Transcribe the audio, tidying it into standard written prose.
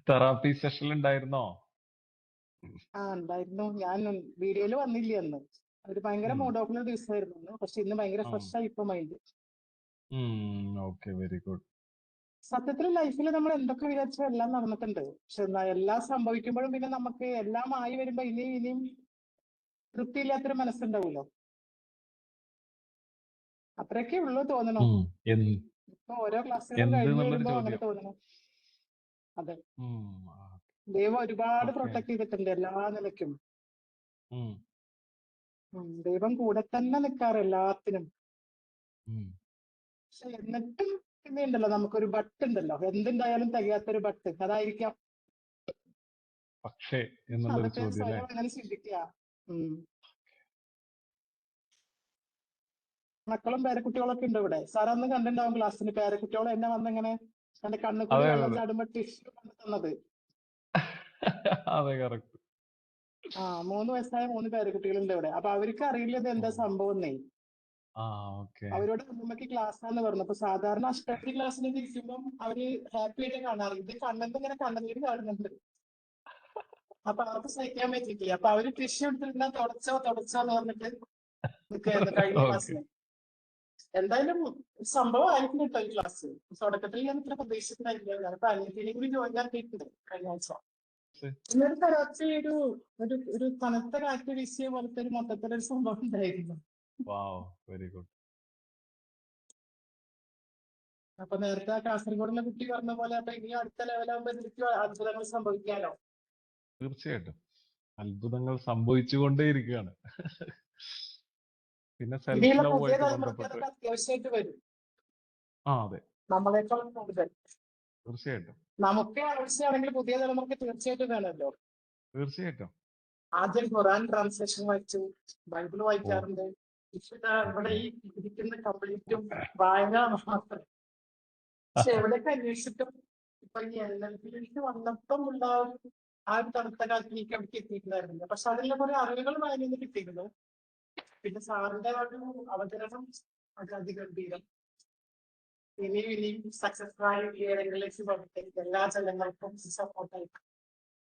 Therapy session ഉണ്ടായിരുന്നോ? ഉണ്ടായിരുന്നു. ഞാൻ വീഡിയോയിൽ വന്നില്ല അന്ന്. ഒരു ഭയങ്കര ഉം, മൂഡ് ഓഫിലുള്ള ദിവസമായിരുന്നു അന്ന്. പക്ഷെ ഇന്ന് ഭയങ്കര ഉം, ഫ്രഷ് ആയി ഇപ്പൊ മൈൻഡ്. Okay, very good. സത്യത്തിൽ ലൈഫിൽ നമ്മൾ എന്തൊക്കെ വിചാരിച്ചാൽ എല്ലാം നടന്നിട്ടുണ്ട്. പക്ഷെ എല്ലാം സംഭവിക്കുമ്പോഴും പിന്നെ നമുക്ക് എല്ലാം ആയി വരുമ്പോ ഇനിയും തൃപ്തിയില്ലാത്തൊരു മനസ്സുണ്ടാവുമല്ലോ. അത്രയൊക്കെ ഉള്ളൂ തോന്നണു. ഉം, എന്ത് ഇപ്പൊ ഓരോ ക്ലാസ്സുകളും എന്ത് കഴിഞ്ഞു എന്നുള്ളൊരു വരുമ്പോ അങ്ങനെ ചോദ്യം. തോന്നണു. അതെ, ഉം, ദൈവം ഒരുപാട് ഓക്കെ. പ്രൊട്ടക്ട് ചെയ്തിട്ടുണ്ട് എല്ലാ നിലയ്ക്കും. ഉം, ദൈവം കൂടെ തന്നെ നിൽക്കാറ് എല്ലാത്തിനും. ഉം. പക്ഷെ എന്നിട്ടും പിന്നെ ഉണ്ടല്ലോ നമുക്കൊരു ബട്ട് ഉണ്ടല്ലോ, എന്തുണ്ടായാലും തികയാത്തൊരു ബട്ട്. അതായിരിക്കാം. പക്ഷേ എന്നുള്ളൊരു അതൊക്കെ ചോദ്യം അല്ലേ? സ്വയം അങ്ങനെ ചിന്തിക്കുക. ഉം. മക്കളും പേരക്കുട്ടികളൊക്കെ ഉണ്ട് ഇവിടെ. സാറൊന്ന് കണ്ടിട്ടുണ്ടാവും ക്ലാസ്സിന്. പേരക്കുട്ടികൾ എന്നെ വന്നിങ്ങനെ എന്റെ കണ്ണുകൂടി അതെ, അതെ, വെള്ളം അതെ. ചാടുമ്പോ ടിഷ്യൂ കൊണ്ട് തന്നത്. അതെ, കറക്റ്റ്. 3 വയസ്സായ 3 പേരക്കുട്ടികളുണ്ട് ഇവിടെ. അപ്പൊ അവർക്ക് അറിയില്ല ഇത് ഓ, എന്താ സംഭവം എന്നേ. ആ, ഓക്കെ. അവരോട് അമ്മമ്മക്ക് ക്ലാസ് ആണെന്ന് പറഞ്ഞു. അപ്പൊ സാധാരണ അഷ്ടമി ക്ലാസ്സിനൊക്കെ ഇരിക്കുമ്പോൾ അവര് ഹാപ്പി ആയിട്ട് കാണാറ്. ഇത് കണ്ണെന്ന് ഇങ്ങനെ കണ്ണുനീര് കാണുന്നുണ്ട്. അപ്പൊ അവർക്ക് സഹിക്കാൻ പറ്റിയിട്ടില്ല. അപ്പൊ അവര് ടിഷ്യൂ എടുത്തിരുന്ന തുടച്ചോ എന്ന് പറഞ്ഞിട്ട് നിൽക്കായിരുന്നു കഴിഞ്ഞ ഓക്കെ. ക്ലാസ്സിന്. എന്തായാലും സംഭവം ആയിരിക്കും കേട്ടോ ഈ ക്ലാസ്. തുടക്കത്തിൽ ഞാൻ ഇത്ര പ്രതീക്ഷിച്ചിട്ടുണ്ടായില്ല. ഞാനിപ്പോ അനിയത്തിനെ കൂടി ജോയിൻ ആക്കിയിട്ടുണ്ട് കഴിഞ്ഞ ആഴ്ച. ഇന്നൊരു തരത്തിൽ ഒരു ഒരു ഒരു തണുത്ത കാറ്റ് വീശിയ പോലത്തെ ഒരു മൊത്തത്തിലൊരു സംഭവം ഉണ്ടായിരുന്നു. വാവ്, വെരി ഗുഡ്. അപ്പൊ നേരത്തെ ആ കാസർഗോഡിലെ കുട്ടി പറഞ്ഞ പോലെ അപ്പൊ ഇനി അടുത്ത ലെവലാകുമ്പോ ശരിക്കും അത്ഭുതങ്ങൾ സംഭവിക്കാലോ. തീർച്ചയായിട്ടും അത്ഭുതങ്ങൾ സംഭവിച്ചുകൊണ്ടേയിരിക്കുകയാണ്. പിന്നെ സെൽഫ് ഇനിയുള്ള ലവ് പുതിയ ആയിട്ട് തലമുറയ്ക്ക് ബന്ധപ്പെട്ട്. അതൊക്കെ അത്യാവശ്യമായിട്ട് വരും. അതെ, നമ്മളെക്കാൾ കൂടുതൽ തീർച്ചയായിട്ടും, നമുക്ക് ആവശ്യമാണെങ്കിൽ പുതിയ തലമുറയ്ക്ക് തീർച്ചയായിട്ടും വേണമല്ലോ. തീർച്ചയായിട്ടും. ആദ്യം ഖുറാൻ ട്രാൻസ്ലേഷൻ വായിച്ചു, ബൈബിൾ ഓ, വായിക്കാറുണ്ട്. ഇവിടെ ഓക്കെ. ഈ ഇരിക്കുന്ന കംപ്ലീറ്റും വായന മാത്രം. പക്ഷെ എവിടെയൊക്കെ അന്വേഷിച്ചിട്ടും ഇപ്പൊ ഈ NLP വന്നപ്പം ഉള്ള ആ ഒരു തണുത്ത കാലത്ത് എനിക്ക് അവിടേക്ക് എത്തിയിട്ടുണ്ടായിരുന്നില്ല. പക്ഷെ അതിലുള്ള കുറെ അറിവുകൾ വായനയിൽ കിട്ടിയിരുന്നു. പിന്നെ സാറിന്റെ ഒരു അവതരണം അത് അതിഗംഭീരം. ഇനിയും സക്സസ് ആയി ഉയരങ്ങളിലേക്ക് പോകട്ടെ. എല്ലാ ജനങ്ങൾക്കും സപ്പോർട്ടായിട്ട്.